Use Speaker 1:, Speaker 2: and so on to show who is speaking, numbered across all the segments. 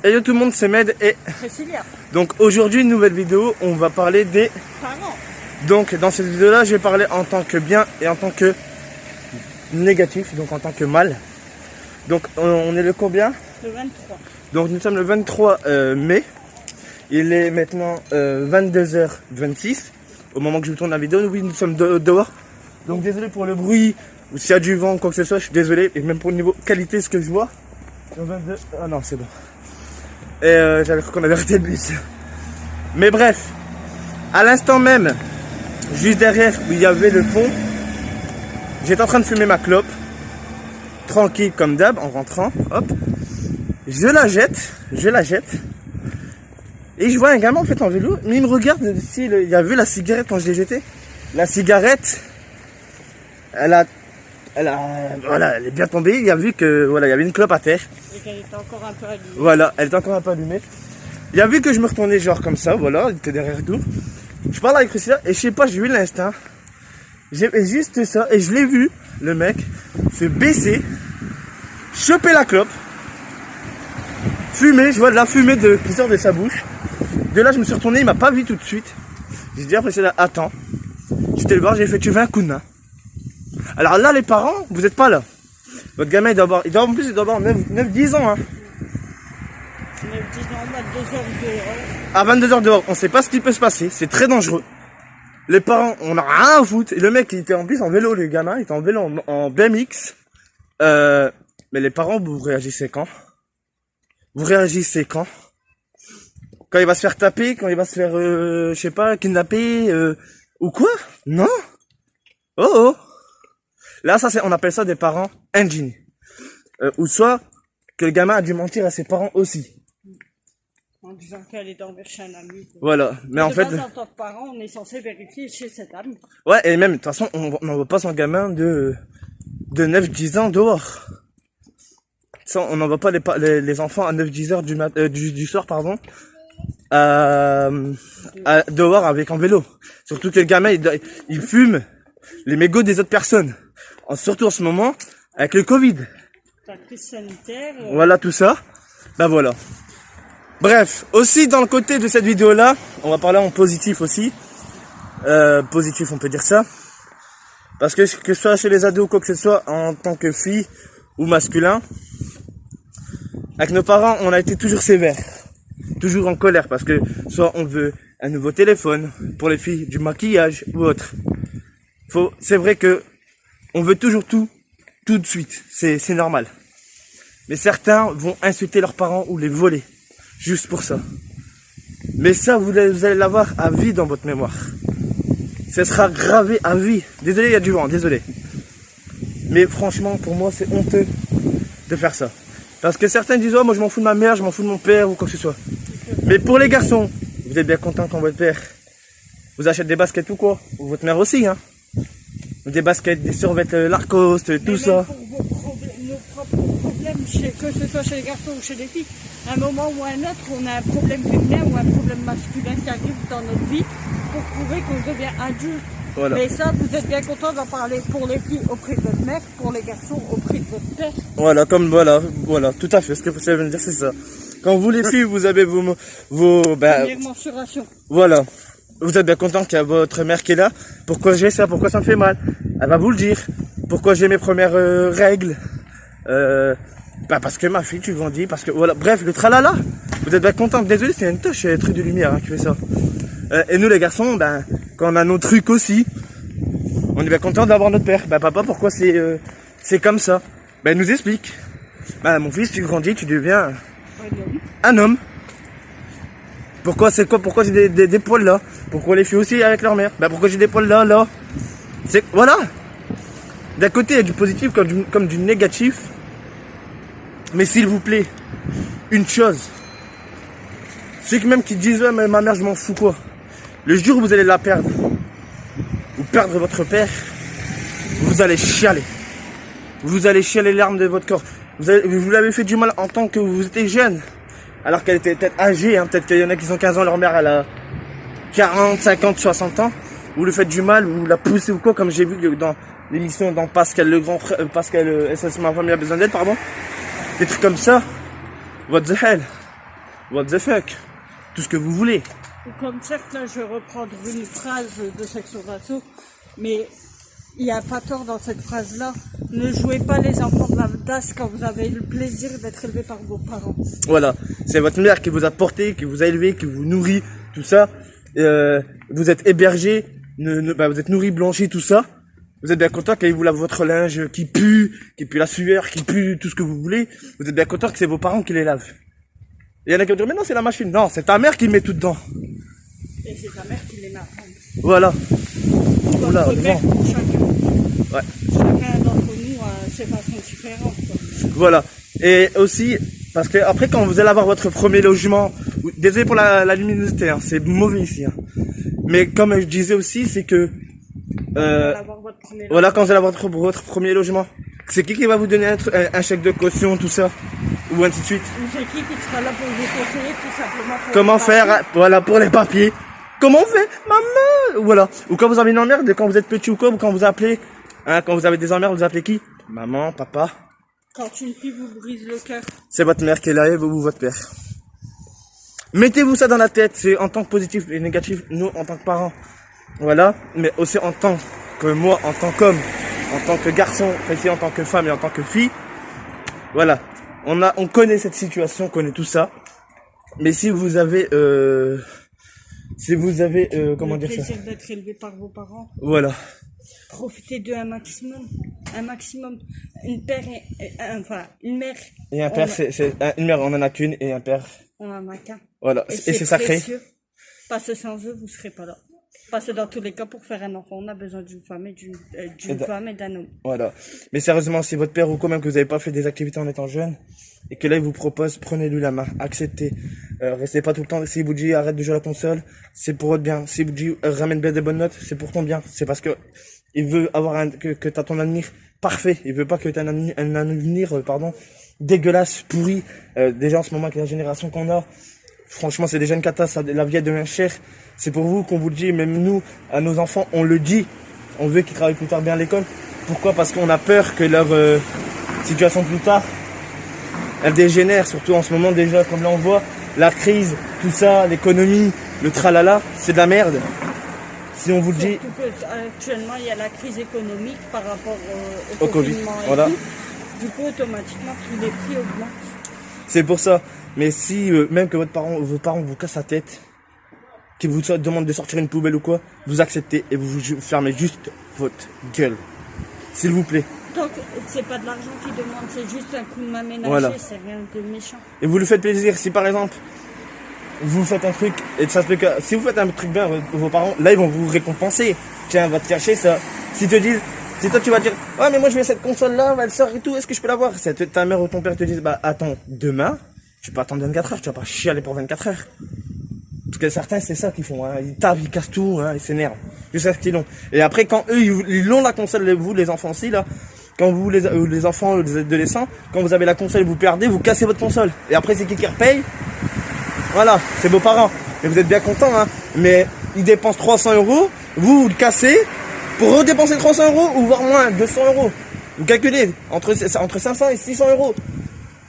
Speaker 1: Et yo tout le monde, c'est Med et
Speaker 2: Cécilia.
Speaker 1: donc aujourd'hui une nouvelle vidéo, on va parler des
Speaker 2: Parents.
Speaker 1: donc dans cette vidéo là je vais parler en tant que bien et en tant que négatif, donc en tant que mal. Donc on est le combien?
Speaker 2: Le 23.
Speaker 1: Donc nous sommes le 23 mai, il est maintenant 22h26 au moment que je vous tourne la vidéo. Oui, nous sommes dehors, donc désolé pour le bruit ou s'il y a du vent ou quoi que ce soit, je suis désolé, et même pour le niveau qualité ce que je vois. Ah non, c'est bon. Et j'avais cru qu'on avait arrêté le bus. Mais bref, à l'instant même, juste derrière où il y avait le pont, j'étais en train de fumer ma clope, tranquille comme d'hab, en rentrant, hop, je la jette, et je vois un gamin en fait en vélo, mais il me regarde, il a vu la cigarette quand je l'ai jetée. La cigarette, voilà, elle est bien tombée, il a vu que, voilà, il y avait une clope à terre.
Speaker 2: Et qu'elle était encore un peu allumée.
Speaker 1: Voilà, elle était encore un peu allumée. Il a vu que je me retournais genre comme ça, voilà, il était derrière nous. Je parle avec Priscilla et je sais pas, j'ai eu l'instinct. J'ai fait juste ça et je l'ai vu, le mec, se baisser, choper la clope, fumer, je vois de la fumée qui sort de sa bouche. De là, je me suis retourné, il m'a pas vu tout de suite. J'ai dit à Priscilla, attends. J'étais le voir, j'ai fait, tu veux un coup de main? Alors là, les parents, vous êtes pas là. Votre gamin, il doit avoir 9-10 ans, hein.
Speaker 2: 9-10 ans, 22 heures dehors.
Speaker 1: À 22h dehors, on sait pas ce qui peut se passer, c'est très dangereux. Les parents, on a rien à foutre. Et le mec, il était en plus en vélo, le gamin, il était en vélo en BMX. Mais les parents, vous réagissez quand? Vous réagissez quand? Quand il va se faire taper, quand il va se faire, je sais pas, kidnapper, ou quoi? Non? Oh oh! Là, ça c'est, on appelle ça des parents ingénieux. Ou soit, que le gamin a dû mentir à ses parents aussi.
Speaker 2: En disant qu'elle est dormir chez un ami.
Speaker 1: Voilà, mais en fait...
Speaker 2: En tant que parent, on est censé vérifier chez cet ami.
Speaker 1: Ouais, et même, de toute façon, on n'envoie pas son gamin de 9-10 ans dehors. Ça, on n'envoie pas les enfants à 9-10 heures du soir, pardon, dehors avec en vélo. Surtout que le gamin, il fume les mégots des autres personnes. Surtout en ce moment, avec le Covid.
Speaker 2: La crise sanitaire.
Speaker 1: Voilà tout ça. Ben voilà. Bref, aussi dans le côté de cette vidéo-là, on va parler en positif aussi. Positif, on peut dire ça. Parce que ce soit chez les ados ou quoi que ce soit, en tant que fille ou masculin, avec nos parents, on a été toujours sévères. Toujours en colère parce que soit on veut un nouveau téléphone, pour les filles, du maquillage ou autre. C'est vrai que on veut toujours tout de suite. C'est normal. Mais certains vont insulter leurs parents ou les voler. Juste pour ça. Mais ça, vous allez l'avoir à vie dans votre mémoire. Ça sera gravé à vie. Désolé, il y a du vent, désolé. Mais franchement, pour moi, c'est honteux de faire ça. Parce que certains disent, oh, moi je m'en fous de ma mère, je m'en fous de mon père ou quoi que ce soit. Mais pour les garçons, vous êtes bien contents quand votre père vous achète des baskets ou quoi? Ou votre mère aussi, hein. Des baskets, des survêtements Lacoste, tout ça.
Speaker 2: Pour nos propres problèmes, que ce soit chez les garçons ou chez les filles, à un moment ou à un autre, on a un problème féminin ou un problème masculin qui arrive dans notre vie pour prouver qu'on devient adulte.
Speaker 1: Voilà.
Speaker 2: Mais ça, vous êtes bien content d'en parler pour les filles auprès de votre mère, pour les garçons auprès de votre père.
Speaker 1: Voilà, voilà, tout à fait. Ce que vous savez me dire, c'est ça. Quand vous les filles, vous avez vos
Speaker 2: Première mensuration.
Speaker 1: Voilà. Vous êtes bien content qu'il y a votre mère qui est là. Pourquoi j'ai ça? Pourquoi ça me fait mal? Elle va vous le dire. Pourquoi j'ai mes premières règles? Parce que ma fille, tu grandis, parce que voilà. Bref, le tralala. Vous êtes bien content. Désolé, c'est une touche, truc de lumière qui fait ça. Et nous les garçons, quand on a nos trucs aussi, on est bien content d'avoir notre père. Papa, pourquoi c'est comme ça? Il nous explique. Mon fils, tu grandis, tu deviens un homme. Pourquoi j'ai des poils là? Pourquoi les filles aussi avec leur mère? Pourquoi j'ai des poils là? Voilà. D'un côté, il y a du positif comme du négatif. Mais s'il vous plaît, une chose. Ceux qui disent, ouais, mais ma mère, je m'en fous quoi. Le jour où vous allez la perdre, ou perdre votre père, vous allez chialer. Vous allez chialer les larmes de votre corps. Vous l'avez fait du mal en tant que vous étiez jeune. Alors qu'elle était peut-être âgée, hein. Peut-être qu'il y en a qui ont 15 ans, leur mère elle a 40, 50, 60 ans. Vous lui faites du mal, vous la poussez ou quoi, comme j'ai vu dans l'émission dans Pascal le grand frère, Pascal SOS ma famille a besoin d'aide, pardon. Des trucs comme ça. What the hell? what the fuck, tout ce que vous voulez.
Speaker 2: Ou comme certes, là, je vais reprendre une phrase de Section d'Assaut, mais il n'y a pas tort dans cette phrase-là. Ne jouez pas les enfants de la DAS quand vous avez le plaisir d'être élevé par vos parents.
Speaker 1: Voilà, c'est votre mère qui vous a porté, qui vous a élevé, qui vous nourrit, tout ça. Vous êtes hébergé, vous êtes nourri, blanchi, tout ça. Vous êtes bien content qu'elle vous lave votre linge qui pue la sueur, qui pue tout ce que vous voulez. Vous êtes bien content que c'est vos parents qui les lavent. Et il y en a qui vont dire, mais non, c'est la machine. Non, c'est ta mère qui met tout dedans.
Speaker 2: Et c'est ta mère qui les met à prendre.
Speaker 1: Voilà. Oula,
Speaker 2: Notre père pour chacun.
Speaker 1: Ouais.
Speaker 2: Chacun d'entre nous a ses façons différentes, quoi.
Speaker 1: Voilà. Et aussi, parce que après, quand vous allez avoir votre premier logement, désolé pour la luminosité, hein, c'est mauvais ici. Hein. Mais comme je disais aussi, c'est que voilà, quand vous allez avoir votre premier logement, c'est qui va vous donner un chèque de caution, tout ça, ou ainsi de suite.
Speaker 2: C'est qui sera là pour vous conseiller tout simplement pour
Speaker 1: comment faire, voilà, pour les papiers. Comment on fait, maman, voilà. Ou quand vous avez une emmerde, quand vous êtes petit ou quoi, ou quand vous appelez, hein, quand vous avez des emmerdes, vous appelez qui? Maman, papa.
Speaker 2: Quand une fille vous brise le cœur.
Speaker 1: C'est votre mère qui est là ou votre père. Mettez-vous ça dans la tête, c'est en tant que positif et négatif, nous en tant que parents. Voilà, mais aussi en tant que moi, en tant qu'homme, en tant que garçon, aussi en tant que femme et en tant que fille. Voilà, on connaît cette situation, on connaît tout ça. Mais si vous avez, comment dire ça?
Speaker 2: Le plaisir d'être élevé par vos parents.
Speaker 1: Voilà.
Speaker 2: Profitez d'eux un maximum. Une mère.
Speaker 1: Et un père, une mère, on en a qu'une, et un père.
Speaker 2: On en a qu'un.
Speaker 1: Voilà, et c'est sacré.
Speaker 2: Précieux. Parce que sans eux, vous serez pas là. Parce que dans tous les cas, pour faire un enfant, on a besoin d'une femme et d'un homme.
Speaker 1: Voilà. Mais sérieusement, si votre père ou quand même que vous n'avez pas fait des activités en étant jeune, et que là il vous propose, prenez-lui la main, acceptez. Restez pas tout le temps. S'il vous dit arrête de jouer à la console, c'est pour votre bien. S'il vous dit ramène bien des bonnes notes, c'est pour ton bien. C'est parce que il veut avoir que t'as ton avenir parfait. Il veut pas que t'aies un avenir, dégueulasse, pourri. Déjà en ce moment avec la génération qu'on a, franchement c'est déjà une catastrophe. La vie elle devient chère. C'est pour vous qu'on vous le dit, même nous, à nos enfants, on le dit. On veut qu'ils travaillent plus tard bien à l'école. Pourquoi? Parce qu'on a peur que leur situation plus tard, elle dégénère. Surtout en ce moment déjà, comme là on voit, la crise, tout ça, l'économie, le tralala, c'est de la merde. Si on vous le dit...
Speaker 2: Surtout que, actuellement, il y a la crise économique par rapport au
Speaker 1: Covid.
Speaker 2: confinement et
Speaker 1: Voilà.
Speaker 2: tout. Du coup, automatiquement, tous les prix augmentent.
Speaker 1: C'est pour ça. Mais si, même que vos parents vous cassent la tête, qu'ils vous demandent de sortir une poubelle ou quoi, vous acceptez et vous fermez juste votre gueule. S'il vous plaît.
Speaker 2: Donc, c'est pas de l'argent qu'ils demandent, c'est juste un coup de main ménager,
Speaker 1: Voilà.
Speaker 2: c'est rien de méchant.
Speaker 1: Et vous lui faites plaisir. Si par exemple, vous faites un truc, et ça se peut que, si vous faites un truc bien, vos parents, là, ils vont vous récompenser. Tiens, va te cacher ça. Si toi tu vas dire, ouais, mais moi, je veux cette console-là, elle sort et tout, est-ce que je peux l'avoir? Ta mère ou ton père te disent, bah, attends, demain, tu peux attendre 24 heures, tu vas pas chialer pour 24 heures. Parce que certains, c'est ça qu'ils font, hein. Ils tapent, ils cassent tout, hein, ils s'énervent. Jusqu'à ce qu'ils l'ont. Et après, quand eux, ils ont la console, vous, les enfants aussi, là, quand vous, les enfants, les adolescents, quand vous avez la console et vous perdez, vous cassez votre console. Et après, c'est qui repaye? Voilà, c'est vos parents. Et vous êtes bien contents, hein. Mais ils dépensent 300 €, vous le cassez, pour redépenser 300 €, ou voire moins, 200 €. Vous calculez, entre 500 et 600 €.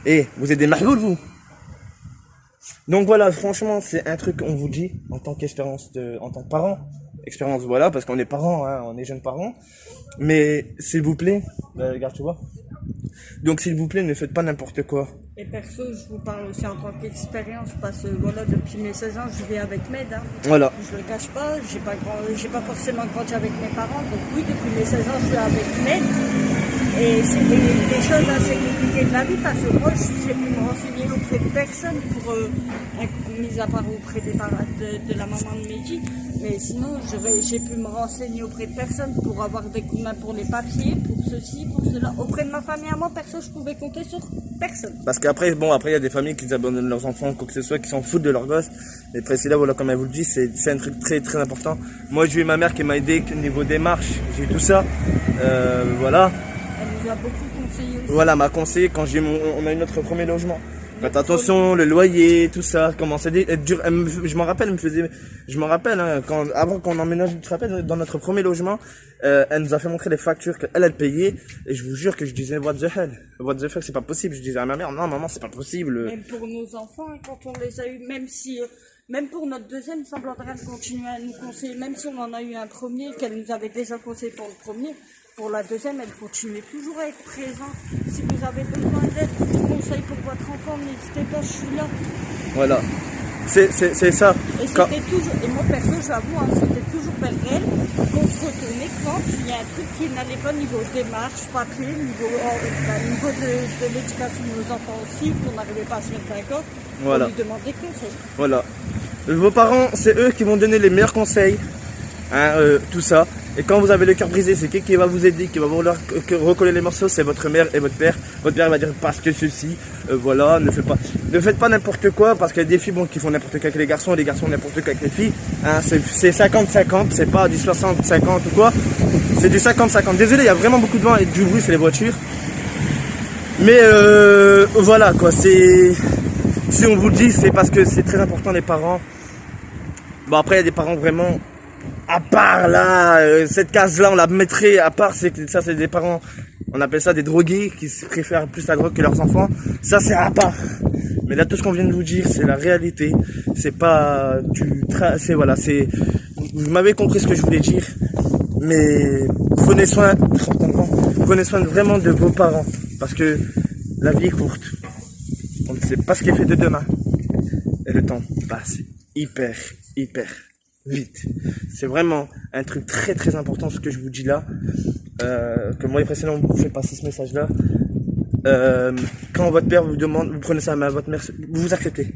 Speaker 1: Et vous êtes des margoules, vous. Donc voilà, franchement, c'est un truc qu'on vous dit en tant qu'expérience en tant que parent. Expérience, voilà, parce qu'on est parents, hein, on est jeunes parents. Mais s'il vous plaît, regarde, tu vois. Donc s'il vous plaît, ne faites pas n'importe quoi.
Speaker 2: Et perso, je vous parle aussi en tant qu'expérience, parce que voilà, depuis mes 16 ans, je vis avec Med. Hein.
Speaker 1: Voilà.
Speaker 2: Je le cache pas, j'ai pas forcément grandi avec mes parents, donc oui, depuis mes 16 ans, je suis avec Med. Et c'est des choses assez compliquées de la vie, parce que moi, j'ai pu me renseigner auprès de personne pour, mis à part auprès de la maman de Mehdi, mais sinon, j'ai pu me renseigner auprès de personne pour avoir des coups de main pour les papiers, pour ceci, pour cela. Auprès de ma famille à moi, perso, je pouvais compter sur personne.
Speaker 1: Parce qu'après, bon, après, il y a des familles qui abandonnent leurs enfants, quoi que ce soit, qui s'en foutent de leurs gosses. Mais après, c'est là, voilà, comme elle vous le dit, c'est un truc très, très important. Moi, j'ai eu ma mère qui m'a aidé au niveau démarche, j'ai eu tout ça. Voilà.
Speaker 2: Elle nous a beaucoup conseillé aussi.
Speaker 1: Voilà, m'a conseillé quand on a eu notre premier logement. Faites attention, le loyer, tout ça, commence à être dur. Je m'en rappelle, hein, avant qu'on emménage, tu te rappelles, dans notre premier logement, elle nous a fait montrer les factures qu'elle payait, et je vous jure que je disais, what the hell, c'est pas possible. Je disais à ma mère, non, maman, c'est pas possible.
Speaker 2: Même pour nos enfants, hein, quand on les a eu, même pour notre deuxième, Sandra continue à nous conseiller, même si on en a eu un premier, qu'elle nous avait déjà conseillé pour le premier, pour la deuxième, elle continue toujours à être présente. Si vous avez besoin d'aide, conseils pour votre enfant, n'hésitez pas, je suis là.
Speaker 1: Voilà. C'est ça.
Speaker 2: Et c'était toujours, et moi perso, j'avoue, hein, c'était toujours vers elle qu'on se retournait quand il y a un truc qui n'allait pas niveau démarche, papier, niveau de l'éducation de nos enfants aussi, qu'on n'arrivait pas à se mettre d'accord.
Speaker 1: Voilà.
Speaker 2: On lui demande des conseils.
Speaker 1: Voilà. Vos parents, c'est eux qui vont donner les meilleurs conseils, hein, tout ça. Et quand vous avez le cœur brisé, c'est qui va vous aider, qui va vous recoller les morceaux, c'est votre mère et votre père. Votre père va dire parce que ceci, voilà, ne faites pas n'importe quoi, parce qu'il y a des filles qui font n'importe quoi avec les garçons, et les garçons n'importe quoi avec les filles. Hein, c'est 50-50, c'est pas du 60-50 ou quoi, c'est du 50-50. Désolé, il y a vraiment beaucoup de vent et du bruit, c'est les voitures. Mais voilà quoi, si on vous le dit, c'est parce que c'est très important les parents. Bon après il y a des parents vraiment à part là, cette case là on la mettrait à part, c'est des parents, on appelle ça des drogués qui préfèrent plus la drogue que leurs enfants, ça c'est à part. Mais là tout ce qu'on vient de vous dire c'est la réalité, c'est pas vous m'avez compris ce que je voulais dire, mais prenez soin vraiment de vos parents, parce que la vie est courte, on ne sait pas ce qui est fait de demain, et le temps passe hyper vite. C'est vraiment un truc très très important ce que je vous dis là, que moi et précédemment vous fait passer ce message là. Quand votre père vous demande, vous prenez sa main à votre mère, vous acceptez,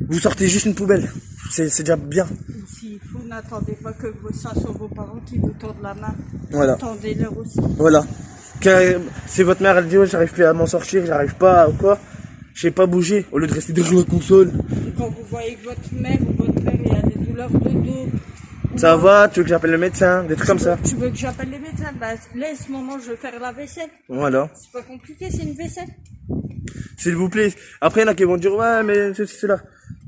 Speaker 1: vous sortez juste une poubelle, c'est déjà bien.
Speaker 2: S'il faut, n'attendez pas que ça soit vos parents qui vous tendent la main,
Speaker 1: Voilà.
Speaker 2: tendez-leur aussi.
Speaker 1: Voilà. Si votre mère elle dit, oh, j'arrive plus à m'en sortir, j'arrive pas ou quoi, je sais pas bouger, au lieu de rester derrière la console.
Speaker 2: Quand vous voyez que votre mère ou votre père il a des douleurs de dos,
Speaker 1: ça va, tu veux que j'appelle le médecin, des trucs comme ça.
Speaker 2: Tu veux que j'appelle les médecins? Bah, laisse moment, je vais faire la vaisselle.
Speaker 1: Voilà.
Speaker 2: C'est pas compliqué, c'est une vaisselle.
Speaker 1: S'il vous plaît. Après, il y en a qui vont dire, ouais, mais c'est là.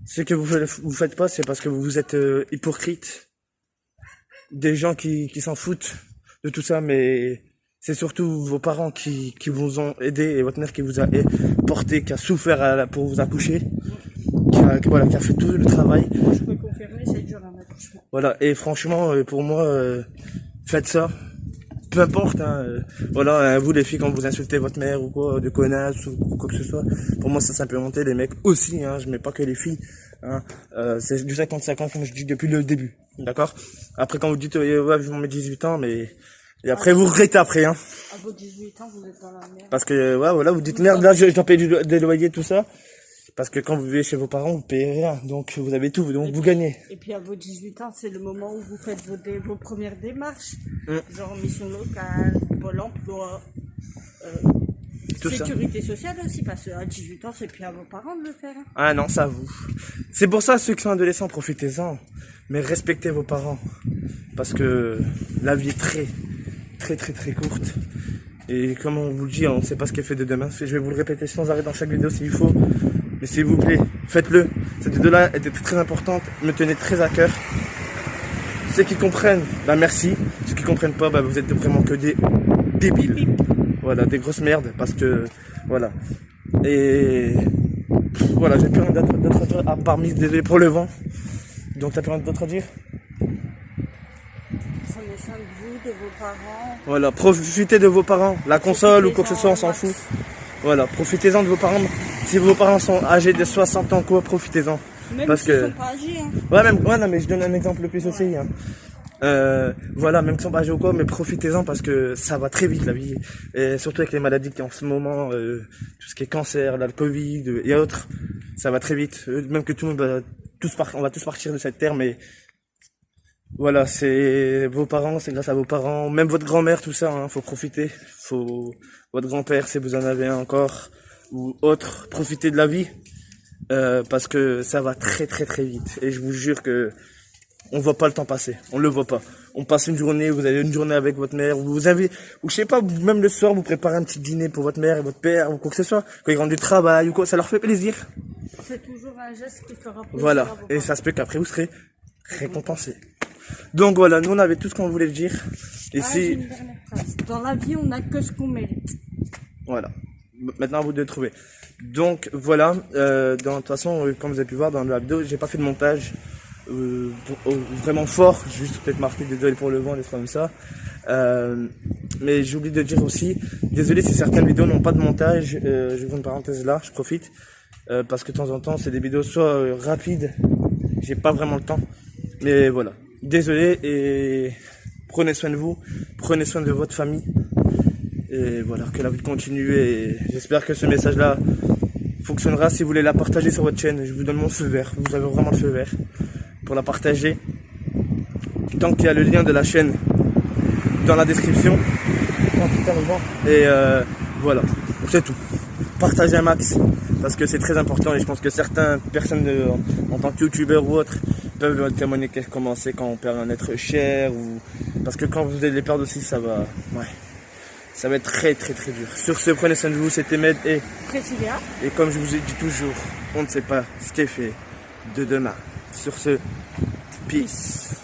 Speaker 1: C'est que vous faites pas, c'est parce que vous êtes hypocrite. Des gens qui s'en foutent de tout ça, mais c'est surtout vos parents qui vous ont aidé, et votre mère qui vous a porté, qui a souffert pour vous accoucher, qui a fait tout le travail.
Speaker 2: Je peux confirmer, c'est dur un accouchement.
Speaker 1: Voilà, et franchement, pour moi, faites ça. Peu importe, hein, voilà, vous les filles, quand vous insultez votre mère ou quoi, de connasse ou quoi que ce soit, pour moi ça s'implémentait, les mecs aussi, hein, je mets pas que les filles, hein, c'est du 50-50 comme je dis depuis le début, d'accord? Après quand vous dites, ouais, je m'en mets 18 ans, mais, et après vous regrettez après, hein.
Speaker 2: À vos 18 ans, vous êtes dans la merde.
Speaker 1: Parce que, ouais, voilà, vous dites merde, là je dois payer des loyers, tout ça. Parce que quand vous vivez chez vos parents, vous payez rien, donc vous avez tout, donc vous gagnez.
Speaker 2: Et puis à vos 18 ans, c'est le moment où vous faites vos premières démarches, genre mission locale, Pôle emploi, sécurité sociale aussi, parce qu'à 18 ans, c'est plus à vos parents de le faire. Hein.
Speaker 1: Ah non, ça vous. C'est pour ça, ceux qui sont adolescents, profitez-en, mais respectez vos parents. Parce que la vie est très courte. Et comme on vous le dit, on ne sait pas ce qui est fait de demain. Je vais vous le répéter sans arrêt dans chaque vidéo s'il faut. Mais s'il vous plaît, faites-le. Cette vidéo-là était très importante, me tenait très à cœur. Ceux qui comprennent, bah merci. Ceux qui comprennent pas, bah vous êtes vraiment que des débiles. Voilà, des grosses merdes, parce que, voilà. Et, voilà, j'ai plus rien d'autre à dire, à part désolé pour le vent. Donc t'as plus rien d'autre à dire?
Speaker 2: Prenez soin de vous, de vos parents.
Speaker 1: Voilà, profitez de vos parents. La console ou quoi que ce soit, on s'en fout. Voilà, profitez-en de vos parents. Si vos parents sont âgés de 60 ans, quoi, profitez-en.
Speaker 2: Même
Speaker 1: parce
Speaker 2: s'ils
Speaker 1: que...
Speaker 2: sont pas âgés, hein.
Speaker 1: Ouais, non, mais je donne un exemple plus aussi, hein. Voilà, même si on pas âgés ou quoi, mais profitez-en parce que ça va très vite la vie. Et surtout avec les maladies qui en ce moment, tout ce qui est cancer, là, le Covid et autres, ça va très vite. Même que tout le monde on va tous partir de cette terre, mais voilà, c'est vos parents, c'est grâce à vos parents, même votre grand-mère, tout ça, hein, faut profiter. Votre grand-père, si vous en avez un encore, ou autre, profitez de la vie, parce que ça va très vite. Et je vous jure que on voit pas le temps passer, on le voit pas. On passe une journée, vous avez une journée avec votre mère, vous avez, ou je sais pas, même le soir, vous préparez un petit dîner pour votre mère et votre père, ou quoi que ce soit, quand ils rentrent du travail, ou quoi, ça leur fait plaisir.
Speaker 2: C'est toujours un geste qui fera plaisir.
Speaker 1: Voilà, et ça se peut qu'après vous serez récompensé. Donc voilà, nous on avait tout ce qu'on voulait dire. Et
Speaker 2: j'ai une dernière phrase. Dans la vie, on n'a que ce qu'on mérite.
Speaker 1: Voilà, maintenant à vous de le trouver. Donc voilà, de toute façon, comme vous avez pu voir dans la vidéo, j'ai pas fait de montage vraiment fort, juste peut-être marqué désolé pour le vent, des trucs comme ça. Mais j'ai oublié de dire aussi, désolé si certaines vidéos n'ont pas de montage, je vous une parenthèse là, je profite, parce que de temps en temps c'est des vidéos soit rapides, j'ai pas vraiment le temps, mais voilà, désolé et prenez soin de vous, prenez soin de votre famille, et voilà, que la vie continue, et j'espère que ce message là fonctionnera. Si vous voulez la partager sur votre chaîne, je vous donne mon feu vert, vous avez vraiment le feu vert pour la partager. Tant qu'il y a le lien de la chaîne dans la description. Et voilà, c'est tout. Partagez un max parce que c'est très important et je pense que certaines personnes en tant que youtubeur ou autre peuvent témoigner comment c'est quand on perd un être cher, ou parce que quand vous allez les perdre aussi, ça va être très très très dur. Sur ce, prenez soin de vous, c'était Med et
Speaker 2: Priscilla.
Speaker 1: Et comme je vous ai dit toujours, on ne sait pas ce qui est fait de demain. Sur ce, peace.